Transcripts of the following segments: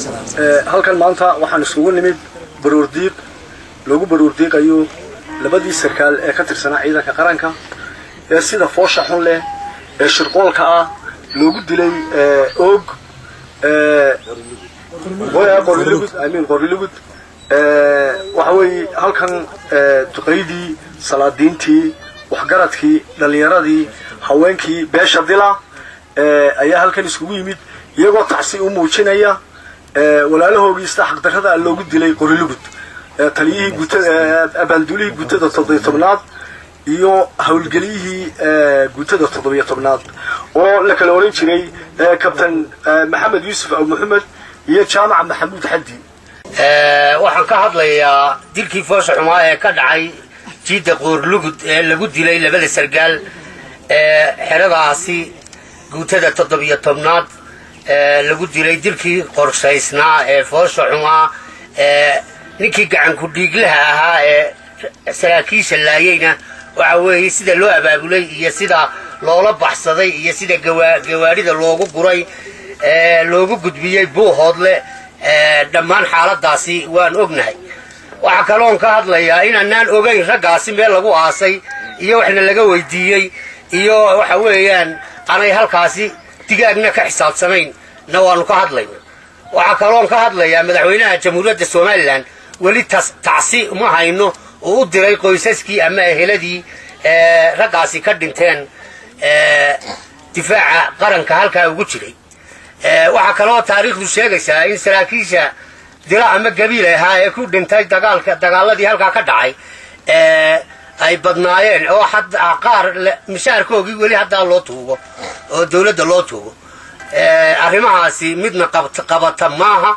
halkan maanta waxaan isugu nimid baroordiiq lagu baroordiiqayo labadii sarkaal ee ka tirsanaa ciidanka qaranka ee sida foosha xun leh ee shirqoolka ah loogu dilay og qorilugud waxa weeye halkan duqeydii salaadiintii waxgaradkii dhalinyaradii haweenkii beesha dila ayaa halkan isugu yimid iyagoo tacsi u muujinaya walaalahoogii sida xaqdarrada loogu dilay qorilugud taliyihii guutada abaaldulihii guutada 17aad iyo hawlgeliyihii guutada 17aad oo la kala oran jiray kabtan maxamed yuusuf abu maxamed iyo jaamac maxamuud xaddi waxaan ka hadlayaa dilkii foosha xumaa ee ka dhacay jiida qorilugud ee lagu dilay labada sargaal xeradaasi guutada 17aad lagu dilay dilkii qorshaysnaa ee foosha xumaa ninkii gacan ku dhiiglaha ahaa ee saraakiisha laayayna waxa weeye sida loo abaabulay iyo sida loola baxsaday iyo sida gawaarida loogu guray loogu gudbiyey buuhoodle dhammaan xaaladaasi waan ognahay waxa kaloon ka hadlayaa inaanaan ogayn raggaasi meel lagu aasay iyo waxna laga weydiiyey iyo waxa weeyaan aanay halkaasi digaagna ka xisaabsanayn na waanu ka hadlayna waxa kaloon ka hadlayaa madaxweynaha jamhuuriyadda Soomaaliland weli tacsi ma hayno oo u diray qoysaskii ama eheladii raggaasi ka dhinteen difaaca qaranka halkaa ugu jiray waxa kaloo taariikhdu sheegaysaa in saraakiisha dila ama gabiil ahaa ee ku dhintay dagaaladii halkaa ka dhacay ay badnaayeen oo qaar mishaarkoogii weli haddaa loo tuugo oo dawladda loo tuugo arrimahaasi midna qabata maaha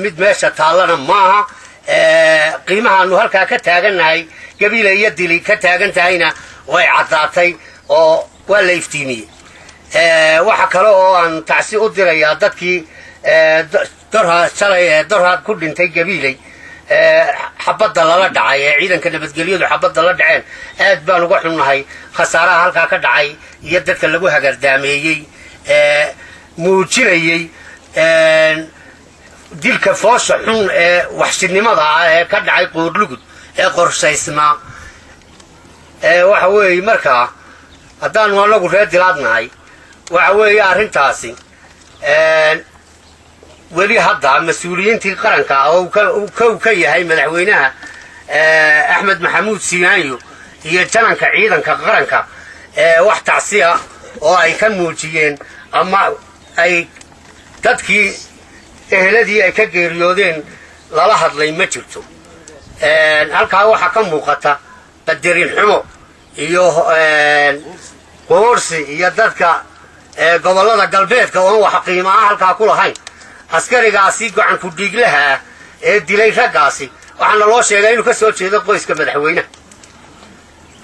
mid meesha taallana maaha qiimahaanu halkaa ka taagannahay gabiila iyo dili ka taagan tahayna way caddaatay oo waa la iftiimiyey waxa kale oo aan tacsi u dirayaa dadkii dorhaad ku dhintay gabiilay xabadda lala dhacay ee ciidanka nabadgelyadu xabadda la dhaceen aad baan uga xunnahay khasaaraha halkaa ka dhacay iyo dadka lagu hagardaameeyey muujinayey dilka foosha xun ee waxshinimada ah ee ka dhacay qoorlugud ee qorshaysnaa waxa weeye markaa haddaanu anagu reer dilaadnahay waxa weeye arrintaasi weli hadda mas-uuliyiintii qaranka oo kow ka yahay madaxweynaha axmed maxamuud siinaanyo iyo jananka ciidanka qaranka wax tacsiya oo ay ka muujiyeen ama ay dadkii eheladii ay ka geeriyoodeen lala hadlay ma jirto halkaa waxaa ka muuqata qadarin xumo iyo qoorsi iyo dadka gobollada galbeedka oon wax qiimo ah halkaa ku lahayn askarigaasi gacan ku dhiiglaha ah ee dilay raggaasi waxaana loo sheegay inuu ka soo jeedo qoyska madaxweynaha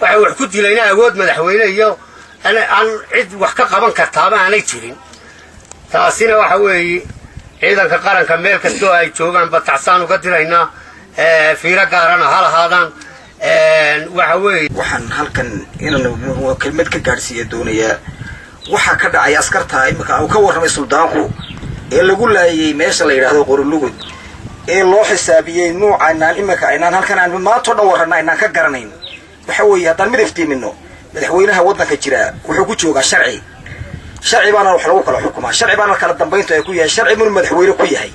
waxa wax ku dilayna awood madaxweyne iyo aan cid wax ka qaban kartaaba aanay jirin taasina waxa weeye ciidanka qaranka meel kastoo ay joogaan batacsaan uga diraynaa fiiro gaarana ha lahaadaan waxa weeye waxaan halkan inaan kelmad ka gaarsiiyo doonayaa waxa ka dhacay askarta imika uu ka warramay suldaanku ee lagu laayay meesha la yiraahdo qorilugud ee loo xisaabiyay nuucanaan imika inaan halkan aan maanta dhan warranaa inaan ka garanayn waxa weeye haddaan mid iftiimino madaxweynaha waddanka jira wuxuu ku joogaa sharci baana wax lagu kala xukumaa sharci baana kala dambeynta ay ku yahay sharci muu madaxweyne ku yahay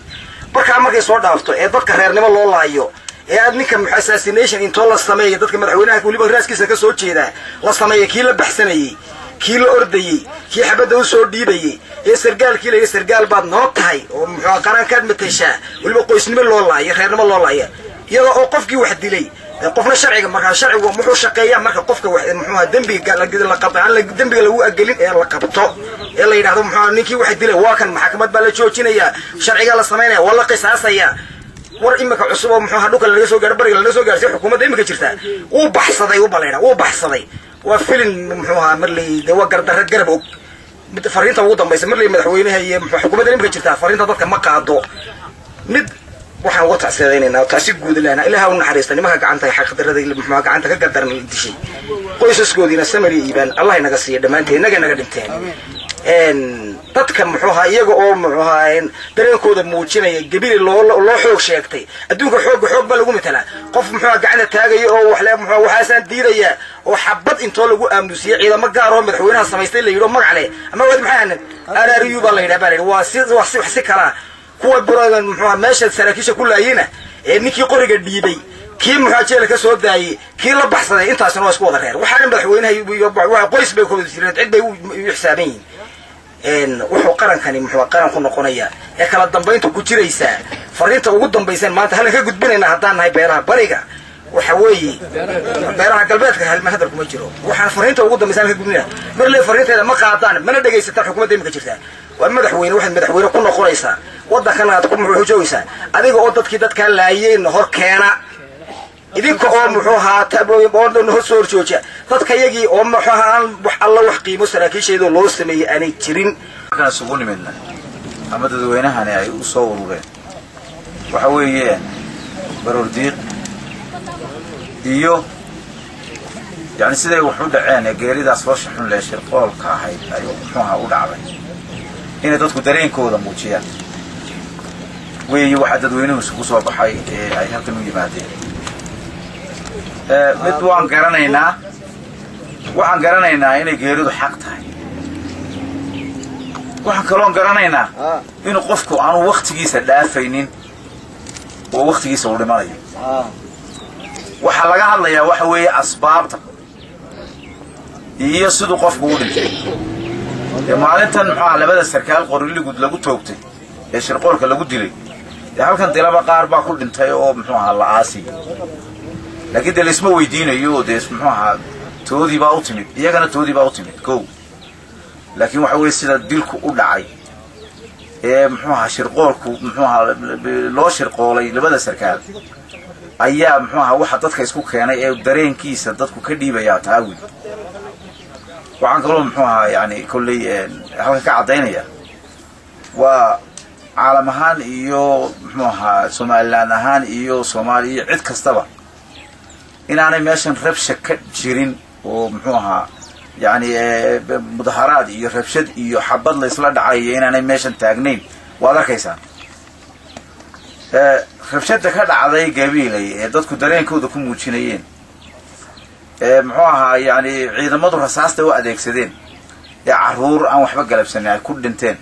markay soo dhaafto ee dadka reernimo loo laayo ee aad ninka assassination intoo la sameeyo dadka madaxweynaha waliba raaskiisa ka soo jeeda la sameeyo kii la baxsanayay kii la ordayay kii xabadda u soo dhiibayay ee sargaalkii la sargaal baad noo tahay oo muxuu qarankaad matashaa waliba qoysnimo loo laayo reernimo loo laayo iyadoo oo qofkii wax dilay qofna sharciga markaa sharcigu wuxuu shaqeeyaa marka qofka wax muxuu dambiga la qabto aan la dambiga lagu agelin ee la qabto ee la yiraahdo muxuu ninkii wax dilay waa kan maxkamad baa la joojinaya sharciga la sameeynaya wala qisaasaya war imika cusub oo muxuu hadhuka laga soo gaar bariga laga soo gaarsiyo xukuumadda imika jirta uu baxsaday waa filin muxuu ahaa marley dawa gardarra garab og mid fariinta ugu dambaysa marley madaxweynaha iyo xukuumadda imika jirta fariinta dadka ma qaado mid waxaan uga tacsiyadeynaa taasi guud leena ilaahay u naxariista nimanka gacanta xaqdarrada muxuu gacanta ka gardaran dishay qoysaskoodina samari iibaan Allah inaga siiyo dhamaanteen inaga dhinteen dadka muxuuha iyaga oo muxuuha dareenkooda muujinaya gabiri loo xoog sheegtay adduunka xoog ba lagu mitalaa qof muxuuha gacanta taagaya oo wax le muxuuha waxaasan diidaya oo xabad intoo lagu aamusiyo ciidamo gaar oo madaxweynaha samaystay la yidho magac leh ama wad maxaan RRU baa la yidhaahdaa waa si kala kuwa buradan muxuuha meesha saraakiisha ku laayina ninkii qoriga dhiibay kii muxaajeel ka soo daayay kii la baxsaday intaasna waa isku wada reer waxaan madaxweynaha qoys bay ku jireen cid bay u xisaabayeen wuxuu qarankani muxuu qaran ku noqonayaa ee kala dambeyntu ku jiraysa fariinta ugu dambaysan maanta halka ka gudbinayna haddaan nahay beeraha bariga waxa weeye beeraha galbeedka halma hadal kuma jiro waxaan fariinta ugu dambaysan ka gudbinayna marle fariinteeda ma qaadaan mana dhageysataan xukuumadda imika jirta waa madaxweyne waxaad madaxweyne ku noqonaysaa waddankan aad ku muxuu joogaysaa adiga oo dadka laayeen hor keena idinka oo muxuu ahaa taabooyin oo soo horjooja dadka yagii oo muxuu ahaa wax alla wax qiimo saraakiisheedu loo sameeyay aanay jirin kana sugu nimidna ama dadweynahani ay u soo urureen waxa weeye barordiiq iyo yani siday wax u dhaceen geeridaas foosha xun leh shirqoolka ahayd ay muxuu ahaa u dhacday inay dadku dareenkooda muujiyaan weeye waxa dadweynuhu isugu soo baxay ee ay halkan u yimaadeen mid waxaan garanaynaa inay geeridu xaq tahay waxaan kaloon garanaynaa inuu qofku aanu waktigiisa dhaafaynin oo waktigiisa u dhimanayo waxaa laga hadlayaa waxa weeye asbaabta iyo siduu qofku u dhintay maalintan muxuu labada sarkaal qoriligud lagu toogtay ee shirqoolka lagu dilay halkan dilaba qaar baa ku dhintay oo muxuu ahaa la aasiyay laakiin de laisma weydiinayo de muxuu ahaa toodii baa u timid iyagana toodii baa u timid kow laakiin waxa weeye sida dilku u dhacay ee muxuu ahaa shirqoolku muxuu ahaa loo shirqoolay labada sarkaal ayaa muxuu ahaa waxa dadka isku keenay ee dareenkiisa dadku ka dhiibayaa taawi waxaan kaloo muxuu ahaa yani kolley halka ka caddaynaya waa caalam ahaan iyo muxuu ahaa somaliland ahaan iyo soomaaliya cid kastaba inaanay meeshan rabsha ka jirin oo muxuu ahaa yani mudaharaad iyo rabshad iyo xabad la isla dhacayo inaanay meeshan taagnayn waad arkaysaa rabshada ka dhacday gabiilay ee dadku dareenkooda ku muujinayeen muxuu ahaa yani ciidamadu rasaasta u adeegsadeen ee caruur aan waxba galabsanin ay ku dhinteen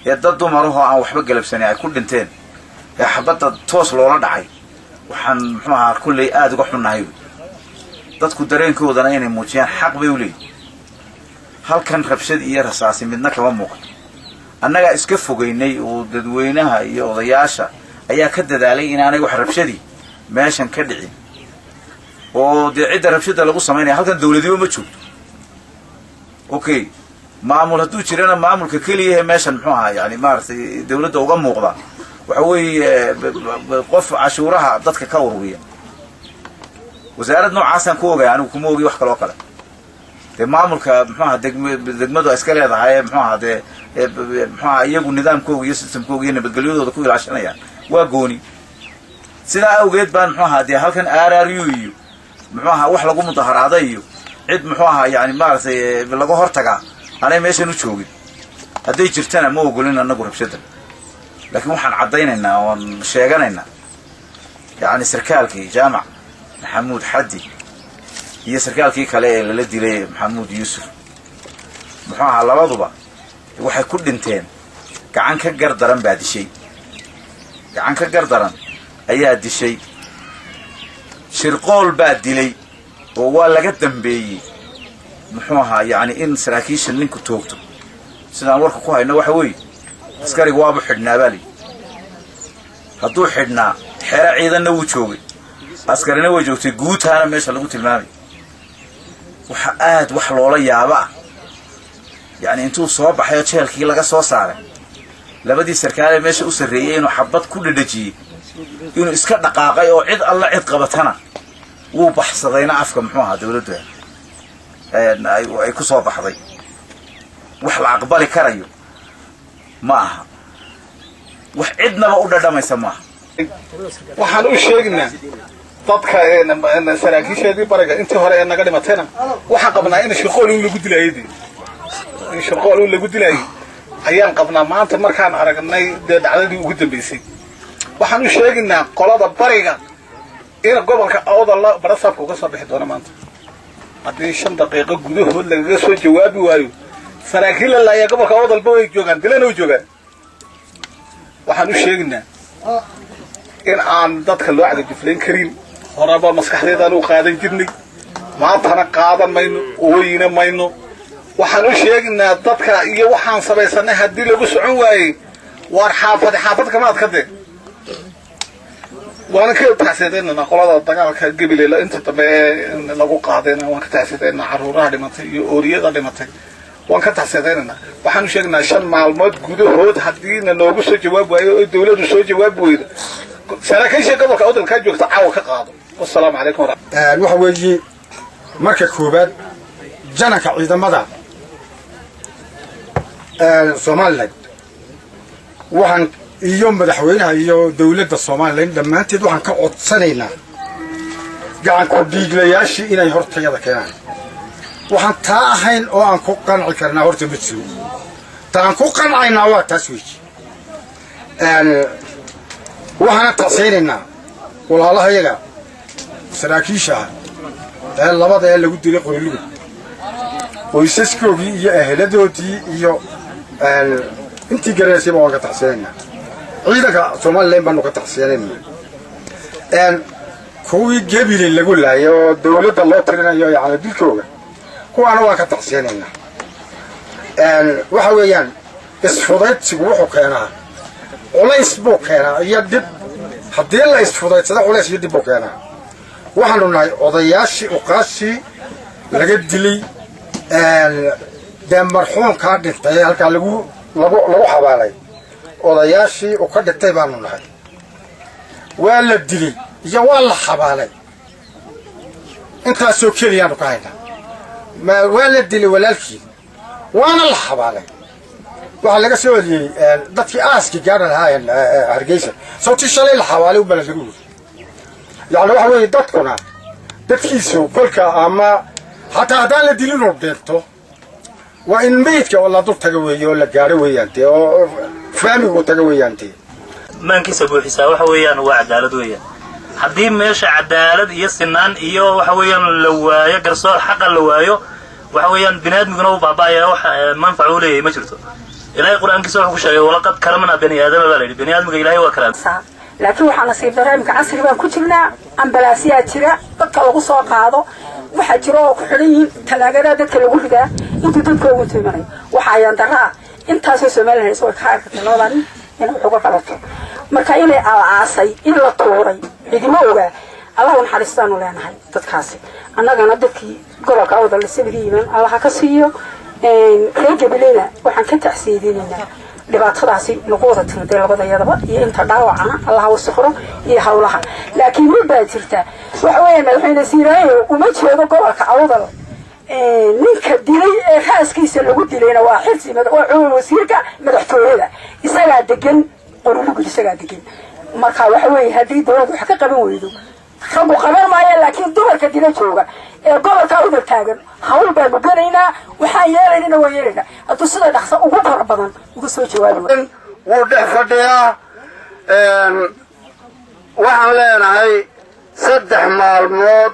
ee dad dumarahoo aan waxba galabsanin ay ku dhinteen ee xabadda toos loola dhacay waxaan muxuu ahaa kulley aada uga xunnahay dadku dareenkoodana inay muujiyaan xaq bay u leeyihin halkan rabshad iyo rasaasi midna kama muuqato annagaa iska fogaynay oo dadweynaha iyo odayaasha ayaa ka dadaalay inaanay wax rabshadii meeshan ka dhicin oo dee cidda rabshada lagu samaynaya halkan dawladiba ma joogto okay maamul hadduu jirana maamulka keliyahe meeshan muxuu ahaa yani maaragtay dawladda uga muuqda waxa weeye qof cashuuraha dadka ka ururiya wasaarad noocaasaan ku ogay anigu kuma ogi wax kaloo kale dee maamulka muxuu ahaa degmadu ay iska leedahay muxuu ahaa dee muxuu ahaa iyagu nidaamkooga iyo systemkooga iyo nabadgelyadooda ku ilaashanayaan waa gooni sidaa awgeed baan muxuu ahaa dee halkan RRU iyo muxuu ahaa wax lagu mudaharaada iyo cid muxuu ahaa yani maaragtay laga hortagaa anay meeshan u joogin hadday jirtana ma ogolin annagu rabshada laakiin waxaan caddaynaynaa oon sheeganaynaa yani sarkaalkii jaamac maxamuud xaddi iyo sarkaalkii kale ee lala dilay maxamuud yuusuf muxuu ahaa labaduba waxay ku dhinteen gacan ka gardaran baa dishay gacan ka gardaran ayaa dishay shirqool baa dilay oo waa laga dambeeyey muxuu ahaa yani in saraakiisha ninku toogto sidaan warka ku hayno waxa weeye askariga waabu xidhnaa baa lii hadduu xidhnaa xero ciidanna wuu joogay askarina way joogtay guutaana meesha lagu tilmaamay waxa aad wax loola yaaba ah yani intuu soo baxay oo jeelkii laga soo saaray labadii sarkaal ee meesha u sarreeyay inuu xabad ku dhadhajiyey inuu iska dhaqaaqay oo cid alla cid qabatana wuu baxsadayna afka muxuu ahaa dawladdu ay ku soo baxday wax la aqbali karayo ma aha wax cidnaba u dhadhamaysa maaha waxaan u sheegnaa dadka saraakiisheedii bariga intii hore ee naga dhimatayna waxaan qabnaa in shirqool lagu dilaayay in shirqool lagu dilaayay ayaan qabnaa maanta markaan aragnay dee dhacdadii ugu dambaysay waxaan u sheegaynaa qolada bariga in gobolka awdal barasaabka uga soo bixi doono maanta haddii 5 daqiiqo gudahood lagaga soo jawaabi waayo saraakiil la laaya gobolka awdalba way joogaan dilana way joogaan waxaan u sheegaynaa in aan dadka loo cadajiflayn karin horaba maskaxdeedaan u qaadan jirnay maantana qaadan mayno ooyina mayno waxaan u sheegaynaa dadka iyo waxaan samaysanay haddii lagu socon waayey waar xaafad kamaad ka dee وانا كده تحسيدين ان قولada dagaalka gabileyla inta dambe lagu qaadayna waan ka taxsiideynaa caruuraha dhimatay iyo ooriyada dhimatay waan ka taxsiideynaa waxaan sheegnaa 5 maalmood gudahood hadii noogu soo jawaab waayo oo dawladdu soo jawaab weydo saraakiisha gobolka awdal ka joogta caawa ka qaado wassalaamu calaykum waxa weeye marka koobaad janaka ciidamada Soomaaliland waxaan iyo madaxweynaha iyo dawladda Soomaaliland dhamaanteed waxaan ka codsanaynaa gacan ku dhiiglayaashii inay hortayada keenaan waxaan taa ahayn oo aan ku qanci karnaa horta ma jiro taan ku qancayna waa taas weeyi waxaan taasaynaynaa walaalaha iyaga saraakiisha labada ee lagu dilay Qorolugu qoysaskoodii iyo aheladoodii iyo intii gareysay baan ka taasaynaynaa ciidanka Soomaaliland baan ka taxsiinaynaa kuwii gabiley lagu laayo dawladda loo tirinayo yaani dilkooda kuwaana waa ka taxsiinaynaa waxa weeyaan isfudaydsigu wuxuu keenaa culays buu keenaa iyo dib haddii la isfudaydsado culays iyo dib buu keenaa waxaanu nahay odayaashii uqaashii laga dilay dee marxuumkaa dhintay halkaa lagu xabaalay odayaashii u ka dhintay baanu nahay waa la dilay iyo waa la xabaalay intaasoo keliyaanu ka haynaa waa la dilay walaalkii waana la xabaalay waxaa laga soo celiyey dadkii aaskii gaadha lahaayeen Hargeysa sababtii shalay la xabaalay u balad lagu yiri yani waxa weeye dadkuna dadkiisu kolka ama hataa haddaan la dilin oo dheerto waa in meydka oo la dul taga weeyo oo la gaaro weeyaantee oo faamigu taga weeyaantee maankiisa buuxisaa waxa weeyaan waa cadaalad weeyaan haddii meesha cadaalad iyo sinaan iyo waxa weeyaan la waayo garsoor xaqa la waayo waxa weeyaan binaadmiguna uu baabaayaa wax manfac u leeyahay ma jirto ilaahay quraankiisa wuxuu ku sheegay walaqad karamna bani aadama baa baniaadmiga ilaahay waa karaam laakiin waxaa nasiib dareenka casri baan ku jirnaa ambalaasiyaa jira dadka lagu soo qaado waxa jira oo ku xiran yihiin talaagada dadka lagu ridaa inta dadka ugu tiimanay waxa ayaan daraa intaasoo Soomaaliland soo ka arkay loodan inuu uga qalato marka inay aasay in la tuuray cidima ogaa Allah uu xariistaanu leenahay dadkaasi annagana dadkii gobolka awdal la sabiyiin Allah ka siiyo reer gabileyna waxaan ka taxsiidinaynaa dhibaatadaasi lagu wada timid labada yadaba iyo inta dhaawacana Allah uu saxro iyo hawlaha laakiin mid baa jirta waxa weeyaan madaxweyne Siiraayo uma jeedo gobolka awdal ninka dilay ee raaskiisa lagu dilayna waa xilsiimada oo wasiirka madaxtooyada isaga degan Qorolugu isaga degan marka waxa weeye hadii dawladdu wax ka qaban weydo xagu qaban maayo laakiin dumarka dila jooga ee gobolka u taagan hawl baa gudanaynaa waxaan yeelaynaa waa yeelaynaa haduu sida dhaxsa ugu fara badan ugu soo jawaabo wuu dhex fadhiyaa waxaan leenahay 3 maalmood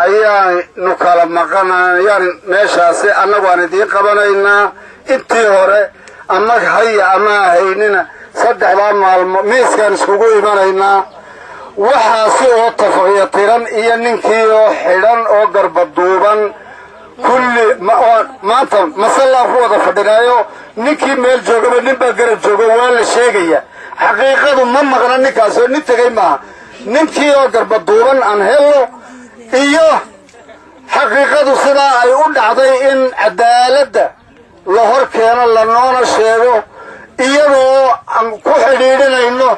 ayaanu kala maqanayaan meeshaasi annagu aan idiin qabanaynaa intii hore ama haya ama haynina 3 maalmood miiskaan iskugu imanaynaa waxaasi oo tafaqiyatiran iyo ninkii oo xidhan oo garbaduuban kulli maanta masalla ku wada fadhinayo ninkii meel joogaba nin baa garab jooga waa la sheegaya xaqiiqadu ma maqna ninkaas oo nin tagay maaha ninkii oo garbaduuban aan helno iyo xaqiiqadu sidaa ay u dhacday in cadaaladda la hor keeno lanoona sheego iyadoo aan ku xidhiidhinayno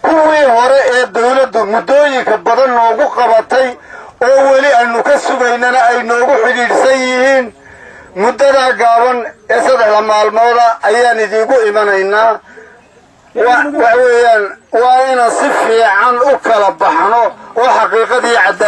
kuwii hore ee dawladdu muddooyinka badan noogu qabatay oo weli aanu ka sugaynana ay noogu xidhiidhsan yihiin muddadaa gaaban ee 3 maalmooda ayaan idiinku imanaynaa waxa weeyaan waa inaan si fiican u kala baxno oo xaqiiqadii cadaalad